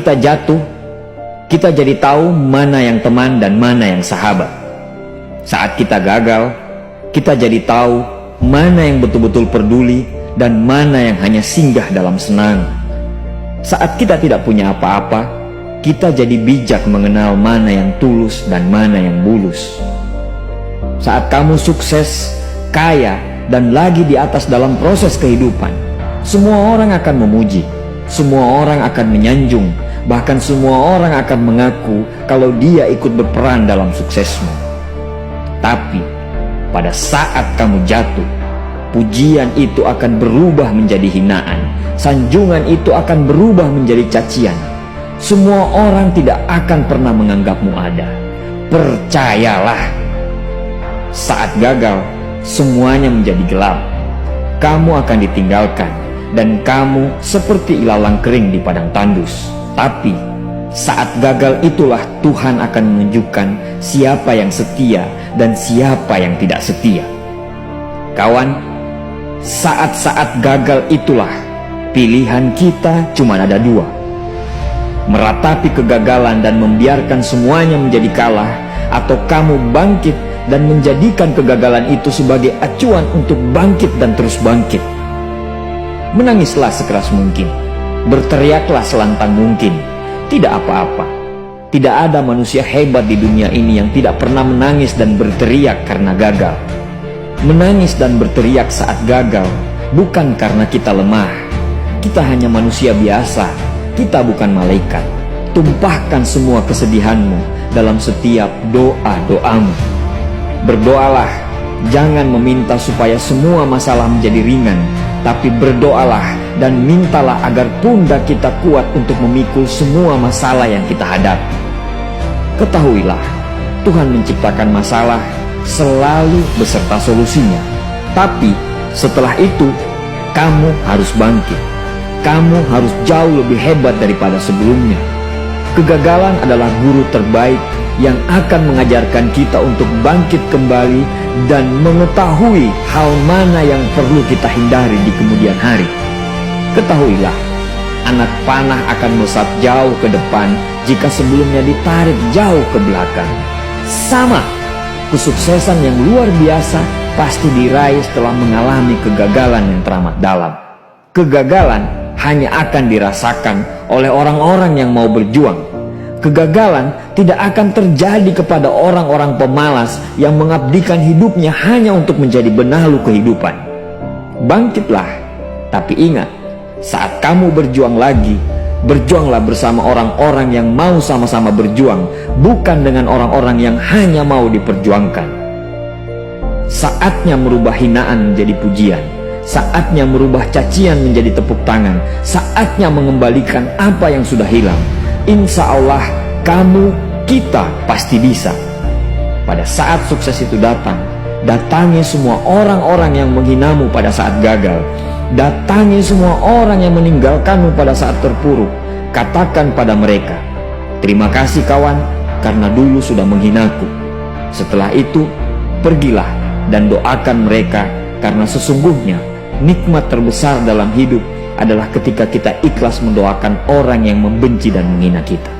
kita jatuh, kita jadi tahu mana yang teman dan mana yang sahabat. Saat kita gagal, kita jadi tahu mana yang betul-betul peduli dan mana yang hanya singgah dalam senang. Saat kita tidak punya apa-apa, kita jadi bijak mengenal mana yang tulus dan mana yang bulus. Saat kamu sukses, kaya, dan lagi di atas dalam proses kehidupan, semua orang akan memuji, semua orang akan menyanjung, bahkan semua orang akan mengaku kalau dia ikut berperan dalam suksesmu. Tapi pada saat kamu jatuh, pujian itu akan berubah menjadi hinaan, sanjungan itu akan berubah menjadi cacian. Semua orang tidak akan pernah menganggapmu ada. Percayalah, saat gagal, semuanya menjadi gelap. Kamu akan ditinggalkan, dan kamu seperti ilalang kering di padang tandus. Tapi saat gagal itulah Tuhan akan menunjukkan siapa yang setia dan siapa yang tidak setia. Kawan, saat-saat gagal itulah pilihan kita cuma ada dua: meratapi kegagalan dan membiarkan semuanya menjadi kalah, atau kamu bangkit dan menjadikan kegagalan itu sebagai acuan untuk bangkit dan terus bangkit. Menangislah sekeras mungkin, berteriaklah selantang mungkin. Tidak apa-apa. Tidak ada manusia hebat di dunia ini yang tidak pernah menangis dan berteriak karena gagal. Menangis dan berteriak saat gagal bukan karena kita lemah. Kita hanya manusia biasa. Kita bukan malaikat. Tumpahkan semua kesedihanmu dalam setiap doa-doamu. Berdoalah, jangan meminta supaya semua masalah menjadi ringan, tapi berdoalah dan mintalah agar pundak kita kuat untuk memikul semua masalah yang kita hadapi. Ketahuilah, Tuhan menciptakan masalah selalu beserta solusinya. Tapi setelah itu, kamu harus bangkit. Kamu harus jauh lebih hebat daripada sebelumnya. Kegagalan adalah guru terbaik yang akan mengajarkan kita untuk bangkit kembali dan mengetahui hal mana yang perlu kita hindari di kemudian hari. Ketahuilah, anak panah akan melesat jauh ke depan jika sebelumnya ditarik jauh ke belakang. Sama, kesuksesan yang luar biasa pasti diraih setelah mengalami kegagalan yang teramat dalam. Kegagalan hanya akan dirasakan oleh orang-orang yang mau berjuang. Kegagalan tidak akan terjadi kepada orang-orang pemalas yang mengabdikan hidupnya hanya untuk menjadi benalu kehidupan. Bangkitlah, tapi ingat, saat kamu berjuang lagi, berjuanglah bersama orang-orang yang mau sama-sama berjuang, bukan dengan orang-orang yang hanya mau diperjuangkan. Saatnya merubah hinaan menjadi pujian. Saatnya merubah cacian menjadi tepuk tangan. Saatnya mengembalikan apa yang sudah hilang. Insya Allah kamu, kita pasti bisa. Pada saat sukses itu datang, datangi semua orang-orang yang menghinamu pada saat gagal. Datangi semua orang yang meninggalkanmu pada saat terpuruk. Katakan pada mereka, terima kasih kawan, karena dulu sudah menghinaku. Setelah itu, pergilah dan doakan mereka, karena sesungguhnya nikmat terbesar dalam hidup adalah ketika kita ikhlas mendoakan orang yang membenci dan menghina kita.